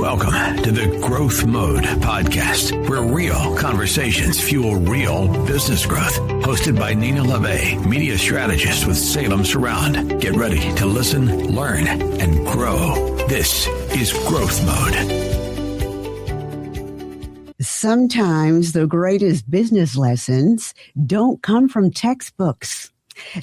Welcome to the Growth Mode Podcast, where real conversations fuel real business growth. Hosted by Nina Labbe, media strategist with Salem Surround. Get ready to listen, learn, and grow. This is Growth Mode. Sometimes the greatest business lessons don't come from textbooks.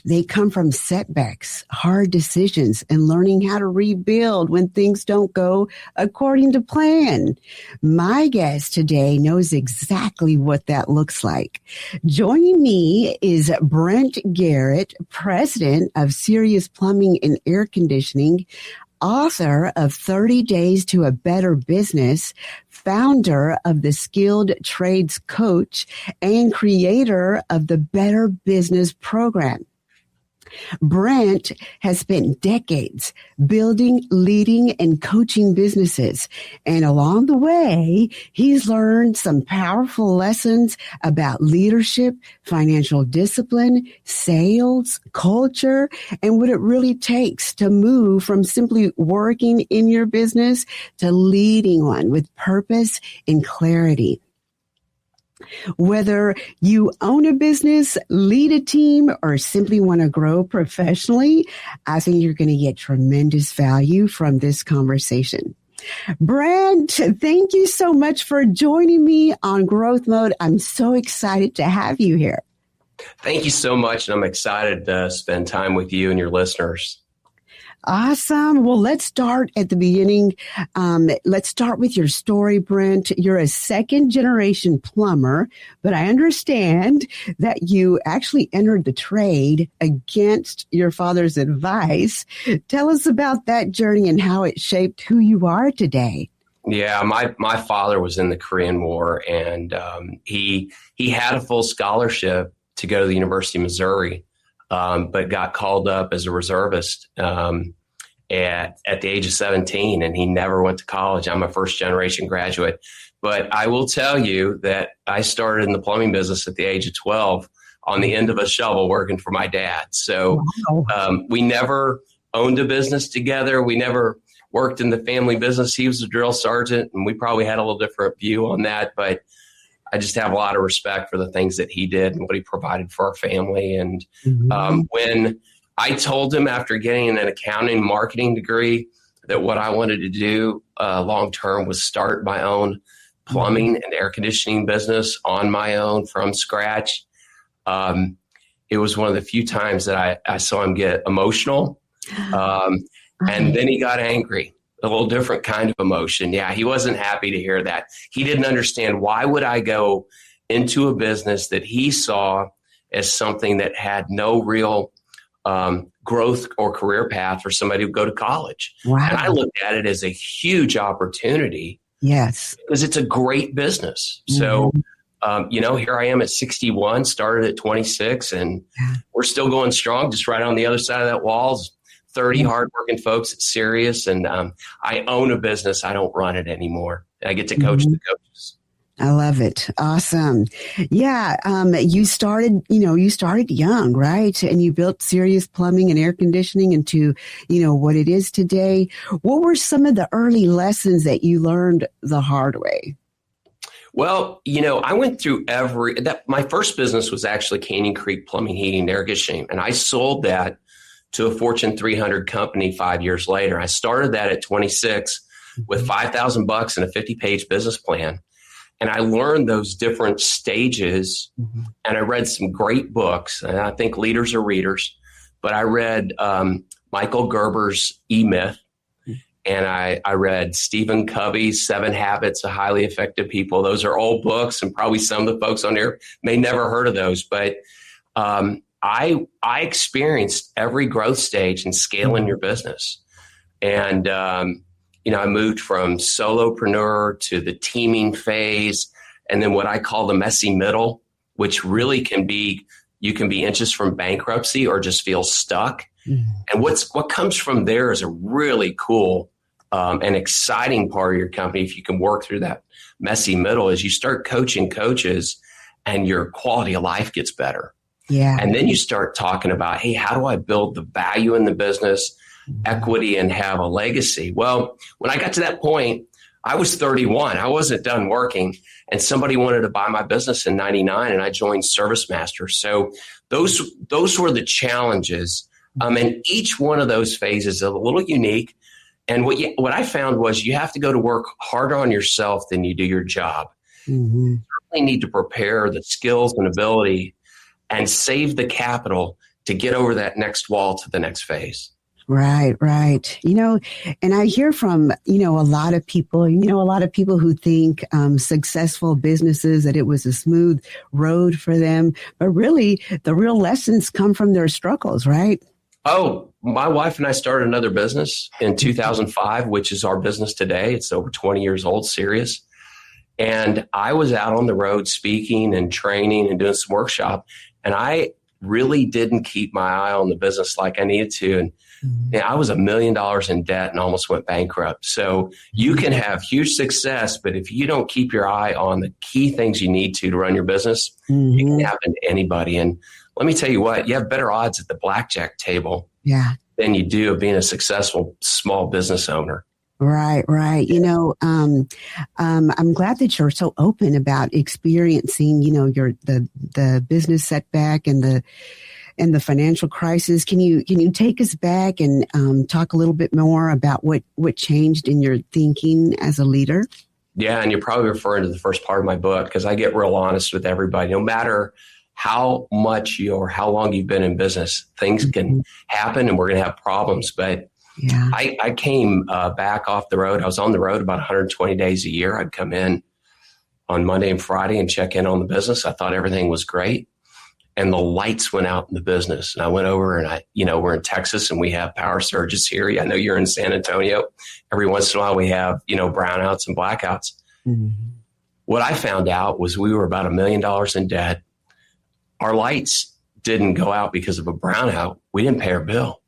They come from setbacks, hard decisions, and learning how to rebuild when things don't go according to plan. My guest today knows exactly what that looks like. Joining me is Brent Garrett, president of Sirius Plumbing and Air Conditioning, author of 30 Days to a Better Business, founder of the Skilled Trades Coach, and creator of the Better Business Program. Brent has spent decades building, leading, and coaching businesses. And along the way, he's learned some powerful lessons about leadership, financial discipline, sales, culture, and what it really takes to move from simply working in your business to leading one with purpose and clarity. Whether you own a business, lead a team, or simply want to grow professionally, I think you're going to get tremendous value from this conversation. Brent, thank you so much for joining me on Growth Mode. I'm so excited to have you here. Thank you so much, and I'm excited to spend time with you and your listeners. Awesome. Well, let's start at the beginning. Let's start with your story, Brent. You're a second-generation plumber, but I understand that you actually entered the trade against your father's advice. Tell us about that journey and how it shaped who you are today. Yeah, my father was in the Korean War, and he had a full scholarship to go to the University of Missouri. But got called up as a reservist at the age of 17, and he never went to college. I'm a first-generation graduate. But I will tell you that I started in the plumbing business at the age of 12 on the end of a shovel working for my dad. So we never owned a business together. We never worked in the family business. He was a drill sergeant, and we probably had a little different view on that. But I just have a lot of respect for the things that he did and what he provided for our family. And when I told him after getting an accounting marketing degree that what I wanted to do long-term was start my own plumbing and air conditioning business on my own from scratch, it was one of the few times that I saw him get emotional. And then he got angry. A little different kind of emotion. Yeah, he wasn't happy to hear that. He didn't understand, why would I go into a business that he saw as something that had no real growth or career path for somebody who go to college. Wow. And I looked at it as a huge opportunity. Yes. Because it's a great business. So, here I am at 61, started at 26, and we're still going strong, just right on the other side of that wall. 30 hardworking folks at Sirius, and I own a business. I don't run it anymore. I get to coach the coaches. I love it. Awesome. Yeah. You started young, right? And you built Sirius Plumbing and Air Conditioning into, what it is today. What were some of the early lessons that you learned the hard way? Well, I went through my first business was actually Canyon Creek Plumbing, Heating, and Air Conditioning, and I sold that to a Fortune 300 company 5 years later. I started that at 26 with $5,000 and a 50-page business plan. And I learned those different stages, and I read some great books. And I think leaders are readers, but I read Michael Gerber's E-Myth, and I read Stephen Covey's 7 Habits of Highly Effective People. Those are old books, and probably some of the folks on here may never heard of those, but I experienced every growth stage in scaling your business. And, I moved from solopreneur to the teaming phase, and then what I call the messy middle, which really you can be inches from bankruptcy or just feel stuck. And what comes from there is a really cool and exciting part of your company. If you can work through that messy middle, is you start coaching coaches and your quality of life gets better. Yeah. And then you start talking about, hey, how do I build the value in the business, equity, and have a legacy? Well, when I got to that point, I was 31. I wasn't done working, and somebody wanted to buy my business in 99, and I joined Service Master. So those were the challenges. And each one of those phases is a little unique. And what I found was you have to go to work harder on yourself than you do your job. Mm-hmm. You certainly need to prepare the skills and ability and save the capital to get over that next wall to the next phase. Right. And I hear from, a lot of people, who think successful businesses, that it was a smooth road for them. But really, the real lessons come from their struggles, right? Oh, my wife and I started another business in 2005, which is our business today. It's over 20 years old, Sirius. And I was out on the road speaking and training and doing some workshop. And I really didn't keep my eye on the business like I needed to. And I was $1 million in debt and almost went bankrupt. So you can have huge success, but if you don't keep your eye on the key things you need to run your business, it can happen to anybody. And let me tell you what, you have better odds at the blackjack table than you do of being a successful small business owner. Right. I'm glad that you're so open about experiencing, the business setback and the financial crisis. Can you take us back and talk a little bit more about what changed in your thinking as a leader? Yeah, and you're probably referring to the first part of my book, because I get real honest with everybody. No matter how much or how long you've been in business, things can happen and we're going to have problems. But I came back off the road. I was on the road about 120 days a year. I'd come in on Monday and Friday and check in on the business. I thought everything was great. And the lights went out in the business. And I went over and we're in Texas and we have power surges here. I know you're in San Antonio. Every once in a while we have, brownouts and blackouts. Mm-hmm. What I found out was we were about $1 million in debt. Our lights didn't go out because of a brownout. We didn't pay our bill.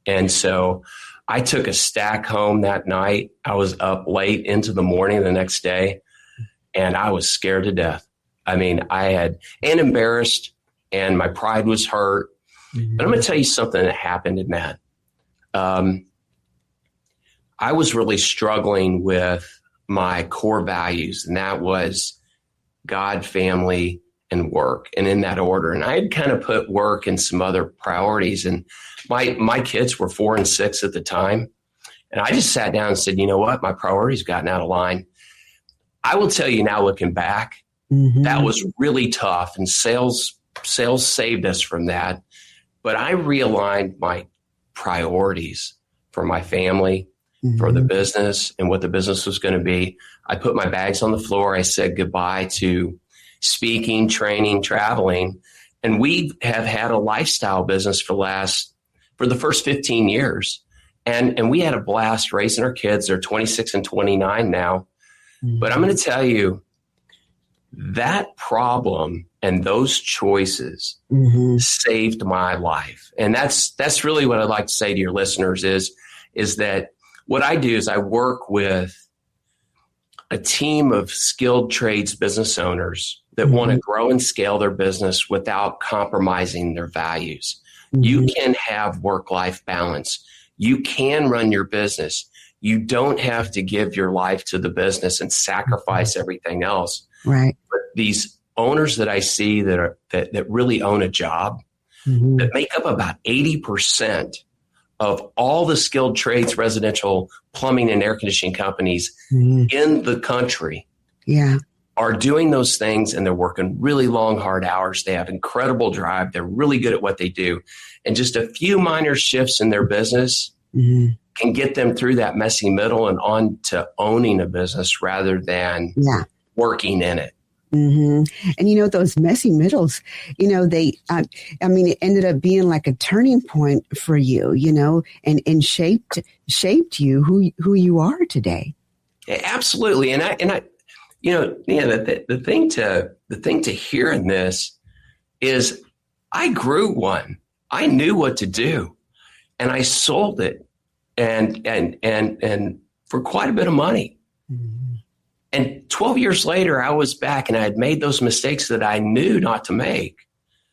And so I took a stack home that night. I was up late into the morning the next day, and I was scared to death. I mean, and embarrassed, and my pride was hurt. Mm-hmm. But I'm going to tell you something that happened in that. I was really struggling with my core values, and that was God, family, and work, and in that order. And I had kind of put work and some other priorities, and my kids were 4 and 6 at the time. And I just sat down and said, you know what? My priorities gotten out of line. I will tell you now, looking back, that was really tough, and sales saved us from that. But I realigned my priorities for my family, for the business, and what the business was going to be. I put my bags on the floor. I said goodbye to speaking, training, traveling. And we have had a lifestyle business for the first 15 years. And we had a blast raising our kids. They're 26 and 29 now. But I'm going to tell you, that problem and those choices saved my life. And that's really what I'd like to say to your listeners is that what I do is I work with a team of skilled trades business owners that want to grow and scale their business without compromising their values. You can have work-life balance. You can run your business. You don't have to give your life to the business and sacrifice everything else. Right. But these owners that I see that really own a job, that make up about 80% of all the skilled trades, residential plumbing and air conditioning companies in the country, are doing those things, and they're working really long, hard hours. They have incredible drive. They're really good at what they do. And just a few minor shifts in their business can get them through that messy middle and on to owning a business rather than working in it. And, those messy middles, it ended up being like a turning point for you, and shaped you who you are today. Yeah, absolutely. And I the thing to hear in this is I grew one. I knew what to do, and I sold it and for quite a bit of money. And 12 years later, I was back and I had made those mistakes that I knew not to make.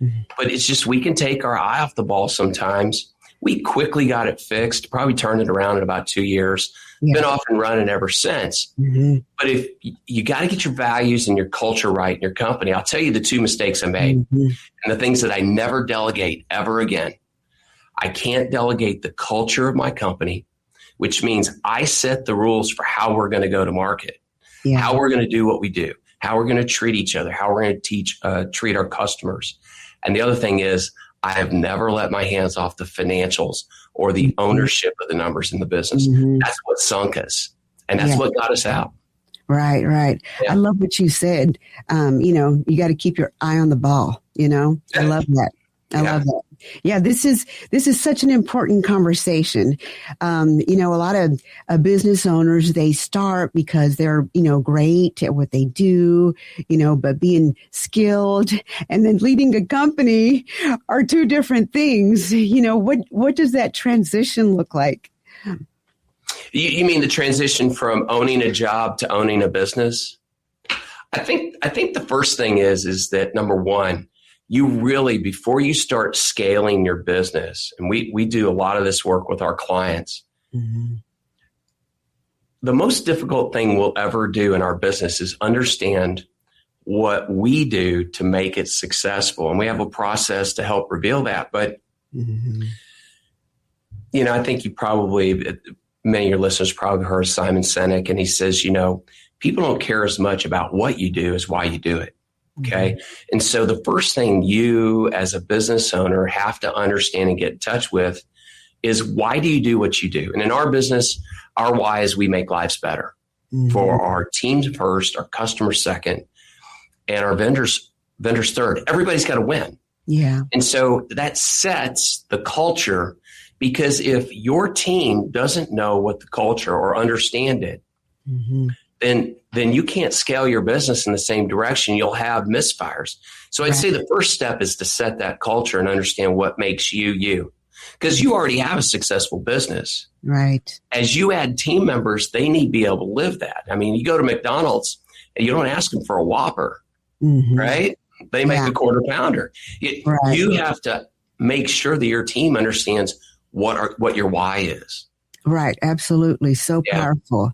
But it's just, we can take our eye off the ball sometimes. We quickly got it fixed, probably turned it around in about 2 years. been off and running ever since. But if you got to get your values and your culture right in your company, I'll tell you the two mistakes I made and the things that I never delegate ever again. I can't delegate the culture of my company, which means I set the rules for how we're going to go to market, how we're going to do what we do, how we're going to treat each other, how we're going to treat our customers. And the other thing is, I have never let my hands off the financials or the ownership of the numbers in the business. That's what sunk us. And that's what got us out. Right, right. Yeah. I love what you said. You got to keep your eye on the ball, I love that. I love that. Yeah, this is such an important conversation. A lot of business owners, they start because they're, great at what they do, but being skilled and then leading a company are two different things. What does that transition look like? You mean the transition from owning a job to owning a business? I think the first thing is that, number one, you really, before you start scaling your business, and we do a lot of this work with our clients, the most difficult thing we'll ever do in our business is understand what we do to make it successful. And we have a process to help reveal that. But, I think many of your listeners probably heard Simon Sinek, and he says, people don't care as much about what you do as why you do it. Okay. And so the first thing you as a business owner have to understand and get in touch with is, why do you do what you do? And in our business, our why is we make lives better for our teams first, our customers second, and our vendors third. Everybody's got to win. Yeah. And so that sets the culture, because if your team doesn't know what the culture or understand it, then you can't scale your business in the same direction. You'll have misfires. So I'd say the first step is to set that culture and understand what makes you, you. Because you already have a successful business. Right. As you add team members, they need to be able to live that. I mean, you go to McDonald's and you don't ask them for a Whopper, right? They make a quarter pounder. You have to make sure that your team understands what your why is. Right. Absolutely. So powerful.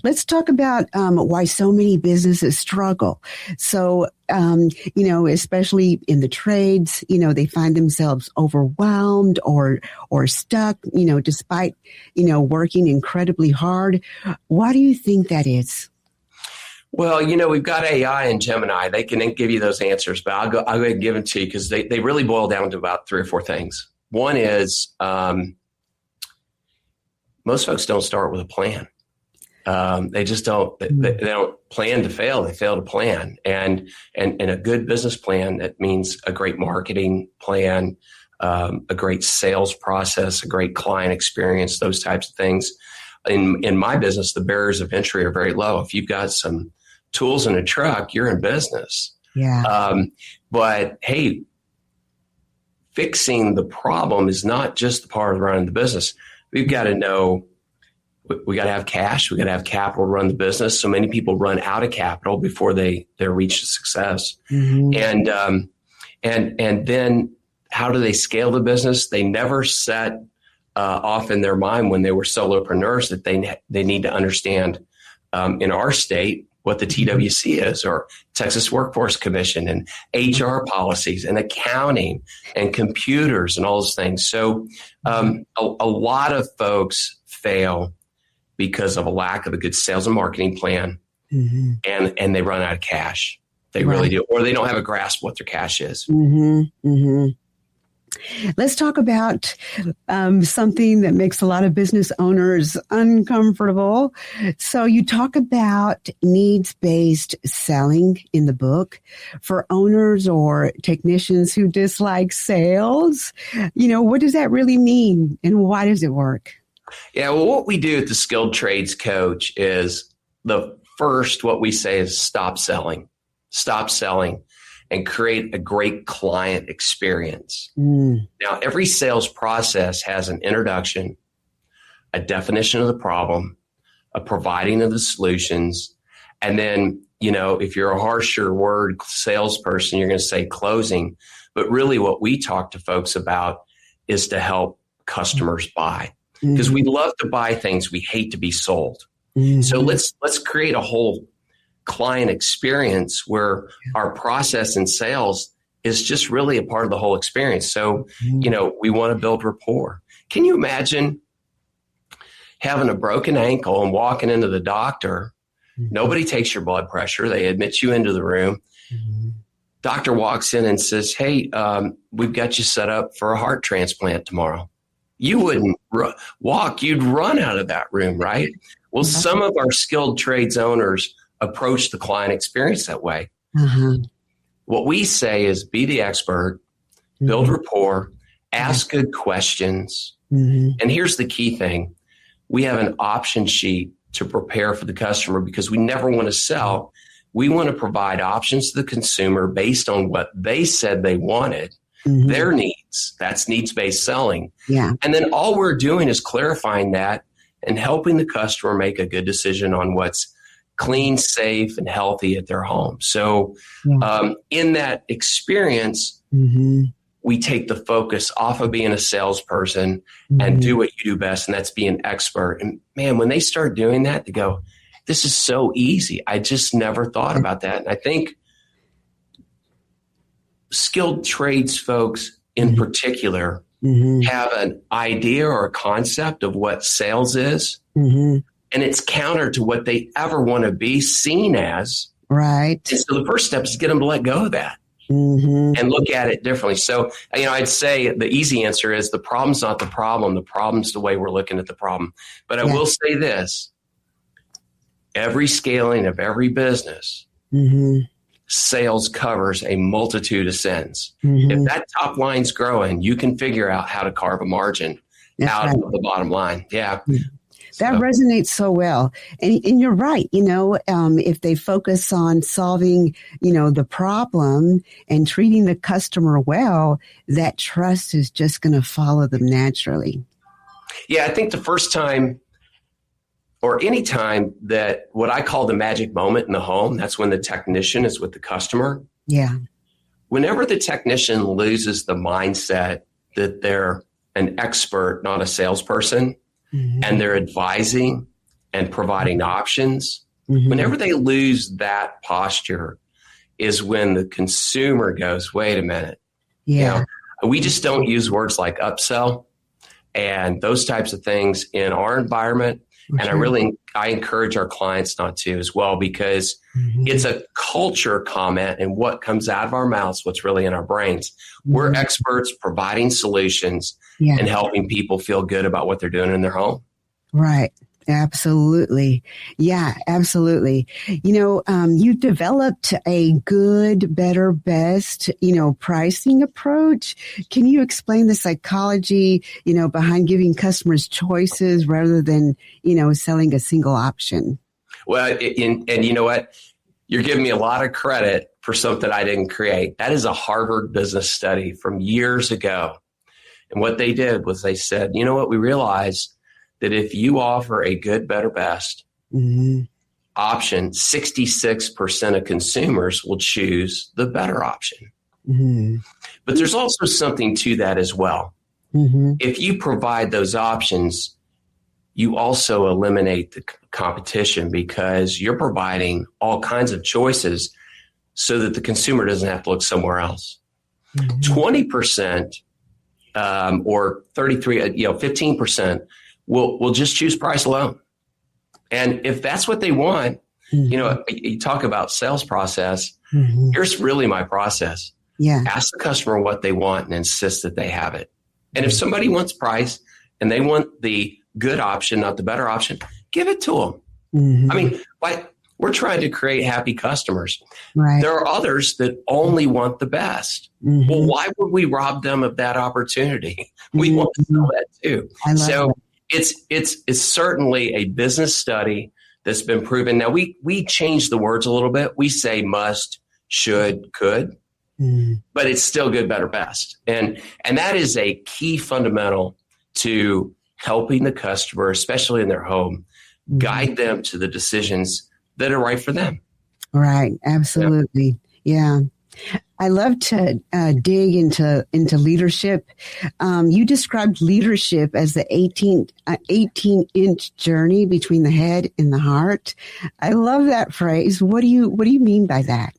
Let's talk about why so many businesses struggle. So, especially in the trades, they find themselves overwhelmed or stuck, despite, working incredibly hard. Why do you think that is? Well, we've got AI and Gemini. They can give you those answers, but I'll go ahead and give them to you, because they really boil down to about 3 or 4 things. One is, most folks don't start with a plan. They just don't. They don't plan to fail. They fail to plan. And a good business plan, that means a great marketing plan, a great sales process, a great client experience, those types of things. In my business, the barriers of entry are very low. If you've got some tools in a truck, you're in business. Yeah. But hey, fixing the problem is not just the part of running the business. We've got to know, we got to have cash. We got to have capital to run the business. So many people run out of capital before they reach success. And then how do they scale the business? They never set off in their mind when they were solopreneurs that they need to understand in our state what the TWC is, or Texas Workforce Commission, and HR policies and accounting and computers and all those things. So a lot of folks fail because of a lack of a good sales and marketing plan, and they run out of cash. They really do, or they don't have a grasp of what their cash is. Let's talk about something that makes a lot of business owners uncomfortable. So you talk about needs-based selling in the book for owners or technicians who dislike sales. What does that really mean, and why does it work? Yeah, well, what we do at the Skilled Trades Coach is what we say is stop selling, and create a great client experience. Now, every sales process has an introduction, a definition of the problem, a providing of the solutions, and then, if you're a harsher word salesperson, you're going to say closing. But really what we talk to folks about is to help customers buy. because we love to buy things. We hate to be sold. So let's create a whole client experience where our process in sales is just really a part of the whole experience. So, we want to build rapport. Can you imagine having a broken ankle and walking into the doctor? Nobody takes your blood pressure. They admit you into the room. Doctor walks in and says, hey, we've got you set up for a heart transplant tomorrow. You wouldn't walk. You'd run out of that room, right? Well, some of our skilled trades owners approach the client experience that way. What we say is be the expert, build rapport, ask good questions. And here's the key thing. We have an option sheet to prepare for the customer because we never want to sell. We want to provide options to the consumer based on what they said they wanted, their needs. That's needs-based selling. Yeah. And then all we're doing is clarifying that and helping the customer make a good decision on what's clean, safe, and healthy at their home. So in that experience, we take the focus off of being a salesperson and do what you do best, and that's be an expert. And man, when they start doing that, they go, this is so easy. I just never thought about that. And I think skilled trades folks in particular have an idea or a concept of what sales is, and it's counter to what they ever want to be seen as. Right. And so the first step is to get them to let go of that. And look at it differently. So, I'd say the easy answer is the problem's not the problem. The problem's the way we're looking at the problem. But I will say this, every scaling of every business, sales covers a multitude of sins. If that top line's growing, you can figure out how to carve a margin out of the bottom line. Yeah. That resonates so well. And you're right. If they focus on solving, the problem and treating the customer well, that trust is just going to follow them naturally. Yeah, I think the first time or any time that what I call the magic moment in the home, that's when the technician is with the customer. Yeah. Whenever the technician loses the mindset that they're an expert, not a salesperson, and they're advising and providing options, whenever they lose that posture is when the consumer goes, wait a minute. Yeah. We just don't use words like upsell and those types of things in our environment. And I encourage our clients not to as well, because it's a culture comment, and what comes out of our mouths, what's really in our brains. We're experts providing solutions and helping people feel good about what they're doing in their home. Right. Absolutely. Yeah, absolutely. You developed a good, better, best, pricing approach. Can you explain the psychology, behind giving customers choices rather than, selling a single option? Well, and you know what? You're giving me a lot of credit for something I didn't create. That is a Harvard business study from years ago. And what they did was they said, you know what? We realized that if you offer a good, better, best option, 66% of consumers will choose the better option. But there's also something to that as well. If you provide those options, you also eliminate the competition because you're providing all kinds of choices so that the consumer doesn't have to look somewhere else. 20% or 15% will just choose price alone. And if that's what they want, you talk about sales process. Here's really my process. Yeah. Ask the customer what they want and insist that they have it. And if somebody wants price and they want the good option, not the better option, give it to them. I mean, we're trying to create happy customers. Right. There are others that only want the best. Well, why would we rob them of that opportunity? We want to sell that too. So it's certainly a business study that's been proven. Now we change the words a little bit. We say must, should, could, but it's still good, better, best. And that is a key fundamental to helping the customer, especially in their home, guide them to the decisions that are right for them. Right. Absolutely. Yeah. I love to dig into leadership. You described leadership as the 18-inch journey between the head and the heart. I love that phrase. What do you mean by that?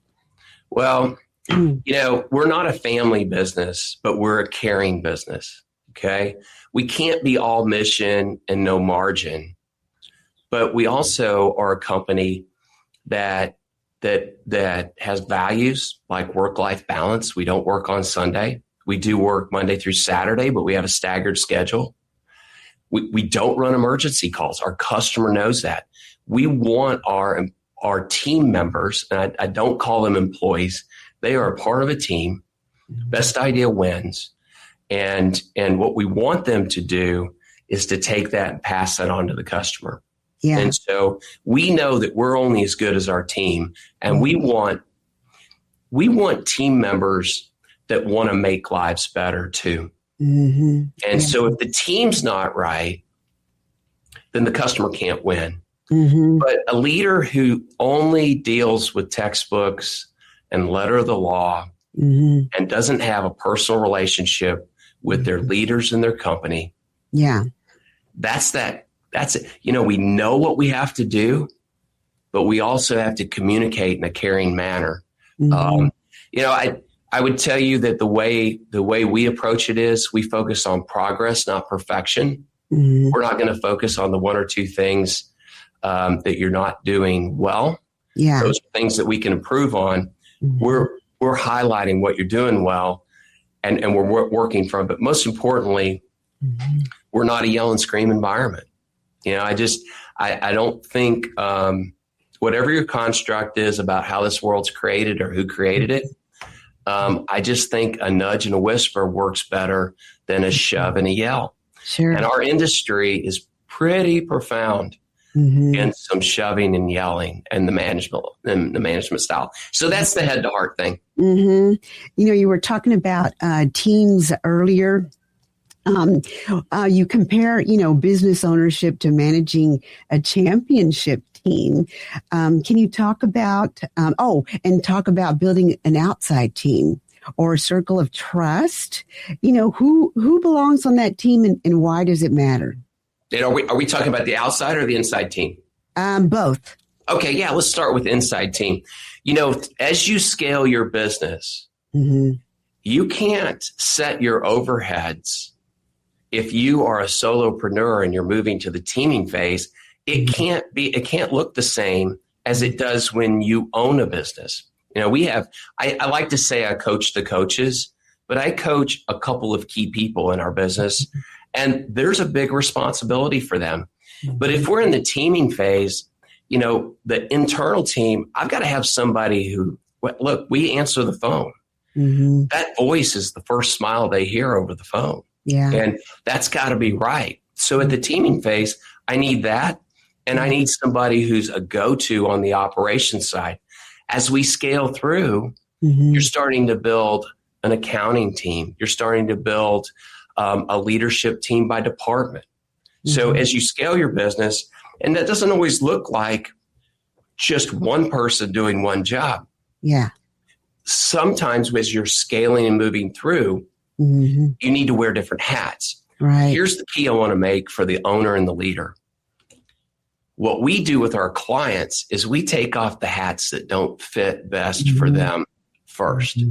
Well, we're not a family business, but we're a caring business. Okay, we can't be all mission and no margin, but we also are a company that has values like work-life balance. We don't work on Sunday. We do work Monday through Saturday, but we have a staggered schedule. We don't run emergency calls. Our customer knows that. We want our team members, and I don't call them employees. They are a part of a team. Best idea wins. And what we want them to do is to take that and pass that on to the customer. Yeah. And so we know that we're only as good as our team, and we want team members that want to make lives better too. Mm-hmm. And so if the team's not right, then the customer can't win. Mm-hmm. But a leader who only deals with textbooks and letter of the law and doesn't have a personal relationship with their leaders in their company, that's it. We know what we have to do, but we also have to communicate in a caring manner. Mm-hmm. I would tell you that the way we approach it is we focus on progress, not perfection. Mm-hmm. We're not going to focus on the one or two things that you're not doing well. Yeah. Those are things that we can improve on. Mm-hmm. We're highlighting what you're doing well, and we're working from. But most importantly, we're not a yell and scream environment. I don't think whatever your construct is about how this world's created or who created it, I just think a nudge and a whisper works better than a shove and a yell. Sure. And our industry is pretty profound in some shoving and yelling and the management style. So that's the head to heart thing. Mm-hmm. You were talking about teams earlier. You compare, business ownership to managing a championship team. Can you talk about, talk about building an outside team or a circle of trust? Who belongs on that team and why does it matter? Are we talking about the outside or the inside team? Both. Okay. Yeah. Let's start with inside team. As you scale your business, you can't set your overheads. If you are a solopreneur and you're moving to the teaming phase, it can't look the same as it does when you own a business. I like to say I coach the coaches, but I coach a couple of key people in our business, and there's a big responsibility for them. But if we're in the teaming phase, the internal team, I've got to have somebody who, look, we answer the phone. Mm-hmm. That voice is the first smile they hear over the phone. Yeah. And that's got to be right. So at the teaming phase, I need that. And I need somebody who's a go-to on the operations side. As we scale through, you're starting to build an accounting team. You're starting to build a leadership team by department. So as you scale your business, and that doesn't always look like just one person doing one job. Yeah. Sometimes as you're scaling and moving through, you need to wear different hats. Right. Here's the key I want to make for the owner and the leader. What we do with our clients is we take off the hats that don't fit best for them first.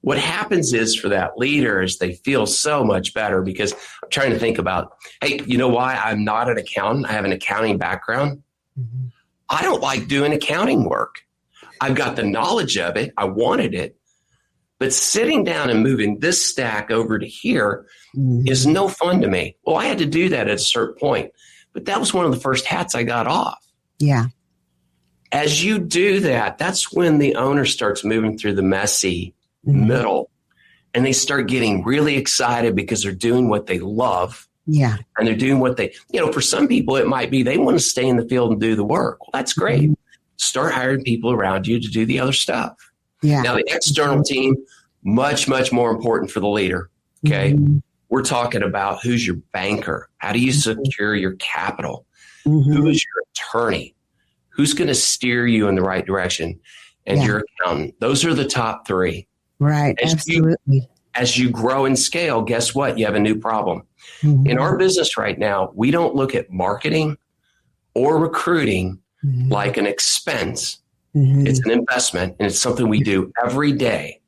What happens is for that leader is they feel so much better because I'm trying to think about, hey, you know why I'm not an accountant? I have an accounting background. I don't like doing accounting work. I've got the knowledge of it. I wanted it. But sitting down and moving this stack over to here is no fun to me. Well, I had to do that at a certain point. But that was one of the first hats I got off. Yeah. As you do that, that's when the owner starts moving through the messy middle. And they start getting really excited because they're doing what they love. Yeah. And they're doing what they, for some people, it might be they want to stay in the field and do the work. Well, that's great. Start hiring people around you to do the other stuff. Yeah. Now, the external team, much, much more important for the leader. Okay. We're talking about who's your banker. How do you secure your capital? Who is your attorney? Who's going to steer you in the right direction? and your accountant. Those are the top three. Right. Absolutely. As you grow and scale, guess what? You have a new problem. Mm-hmm. In our business right now, we don't look at marketing or recruiting like an expense. It's an investment, and it's something we do every day.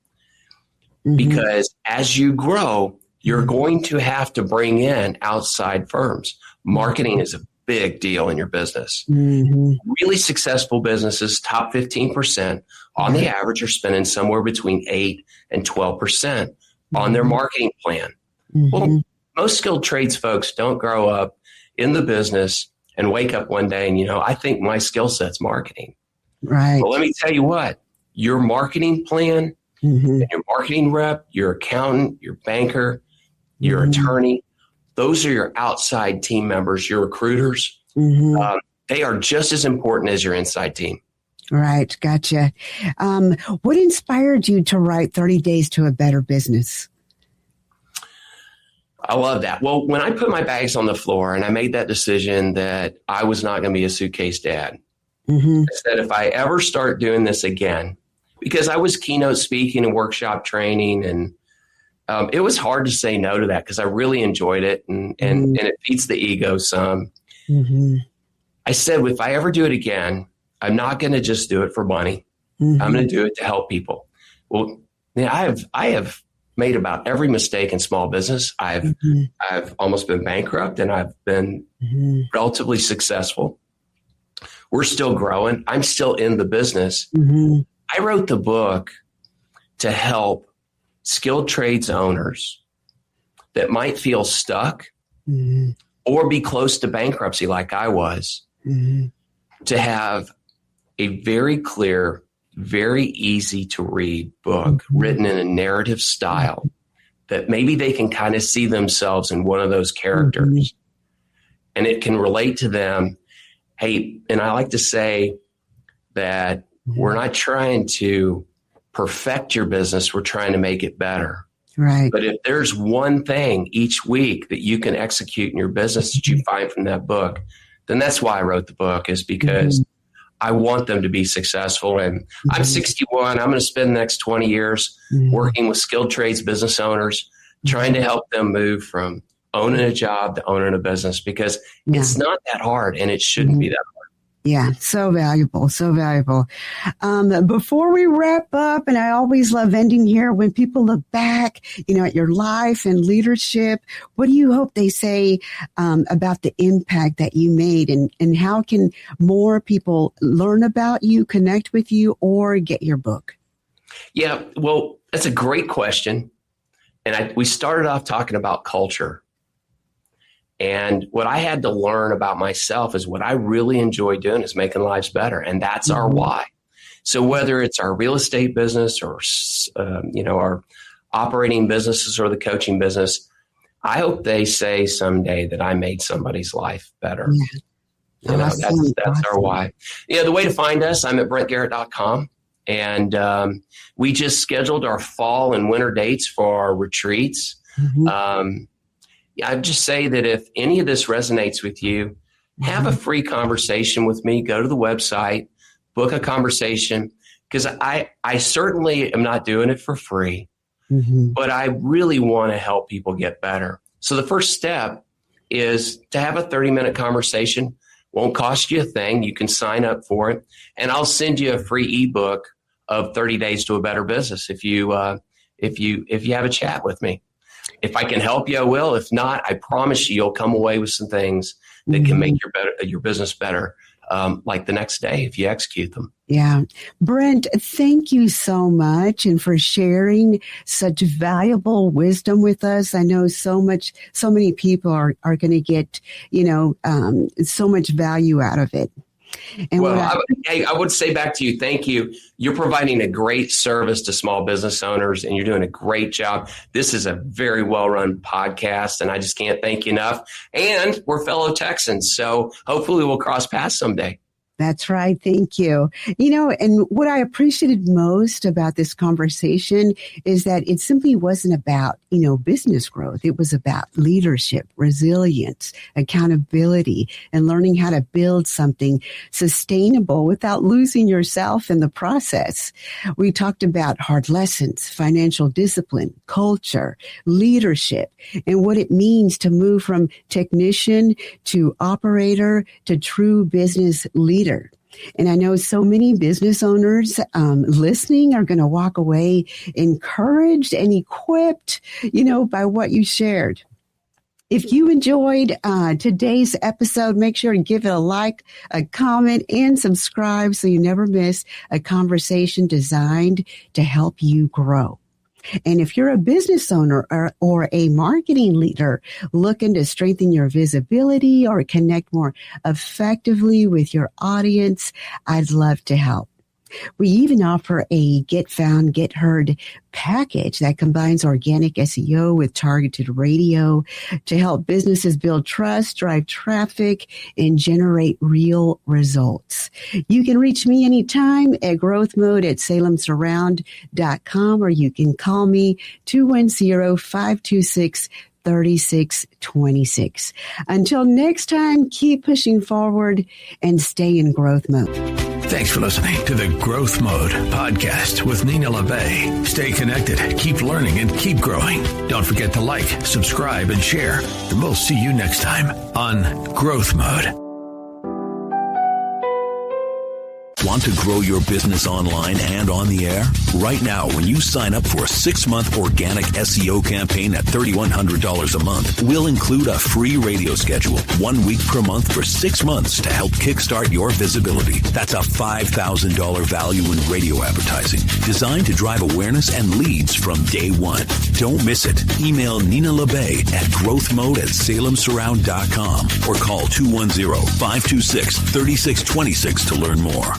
Because as you grow, you're going to have to bring in outside firms. Marketing is a big deal in your business. Really successful businesses, top 15%, on the average, are spending somewhere between 8 and 12% on their marketing plan. Well, most skilled trades folks don't grow up in the business and wake up one day and, I think my skill set's marketing. Right. Well, let me tell you what, your marketing plan, and your marketing rep, your accountant, your banker, your attorney, those are your outside team members, your recruiters. They are just as important as your inside team. Right. Gotcha. What inspired you to write 30 Days to a Better Business? I love that. Well, when I put my bags on the floor and I made that decision that I was not going to be a suitcase dad, I said, if I ever start doing this again, because I was keynote speaking and workshop training, and it was hard to say no to that because I really enjoyed it, and it feeds the ego some. I said, if I ever do it again, I'm not going to just do it for money. I'm going to do it to help people. Well, I have made about every mistake in small business. I've almost been bankrupt, and I've been relatively successful. We're still growing. I'm still in the business. I wrote the book to help skilled trades owners that might feel stuck or be close to bankruptcy like I was, to have a very clear, very easy to read book written in a narrative style that maybe they can kind of see themselves in one of those characters and it can relate to them. Hey, and I like to say that we're not trying to perfect your business. We're trying to make it better. Right. But if there's one thing each week that you can execute in your business that you find from that book, then that's why I wrote the book, is because I want them to be successful. And I'm 61. I'm going to spend the next 20 years working with skilled trades business owners, trying to help them move from owning a job to owning a business, because it's not that hard, and it shouldn't be that hard. Yeah, so valuable, so valuable. Before we wrap up, and I always love ending here, when people look back, at your life and leadership, what do you hope they say about the impact that you made, and how can more people learn about you, connect with you, or get your book? Yeah, well, that's a great question. And we started off talking about culture. And what I had to learn about myself is what I really enjoy doing is making lives better. And that's our why. So whether it's our real estate business or, our operating businesses or the coaching business, I hope they say someday that I made somebody's life better. That's our why. The way to find us, I'm at BrentGarrett.com. And we just scheduled our fall and winter dates for our retreats. I'd just say that if any of this resonates with you, have a free conversation with me. Go to the website, book a conversation, because I certainly am not doing it for free, but I really want to help people get better. So the first step is to have a 30-minute conversation. Won't cost you a thing. You can sign up for it, and I'll send you a free ebook of 30 Days to a Better Business if you have a chat with me. If I can help you, I will. If not, I promise you'll come away with some things that can make your business better, like the next day if you execute them. Yeah. Brent, thank you so much, and for sharing such valuable wisdom with us. I know so many people are going to get, so much value out of it. And I would say back to you, thank you. You're providing a great service to small business owners, and you're doing a great job. This is a very well-run podcast, and I just can't thank you enough. And we're fellow Texans, so hopefully we'll cross paths someday. That's right. Thank you. And what I appreciated most about this conversation is that it simply wasn't about, business growth. It was about leadership, resilience, accountability, and learning how to build something sustainable without losing yourself in the process. We talked about hard lessons, financial discipline, culture, leadership, and what it means to move from technician to operator to true business leader. And I know so many business owners listening are going to walk away encouraged and equipped, by what you shared. If you enjoyed today's episode, make sure to give it a like, a comment, and subscribe so you never miss a conversation designed to help you grow. And if you're a business owner or a marketing leader looking to strengthen your visibility or connect more effectively with your audience, I'd love to help. We even offer a Get Found, Get Heard package that combines organic SEO with targeted radio to help businesses build trust, drive traffic, and generate real results. You can reach me anytime at growthmode@salemsurround.com, or you can call me 210-526-3626. Until next time, keep pushing forward and stay in growth mode. Thanks for listening to the Growth Mode podcast with Nina Labbe. Stay connected, keep learning, and keep growing. Don't forget to like, subscribe, and share. And we'll see you next time on Growth Mode. Want to grow your business online and on the air? Right now, when you sign up for a 6-month organic SEO campaign at $3,100 a month, we'll include a free radio schedule 1 week per month for 6 months to help kickstart your visibility. That's a $5,000 value in radio advertising designed to drive awareness and leads from day one. Don't miss it. Email Nina Labbe at growthmode@salemsurround.com or call 210-526-3626 to learn more.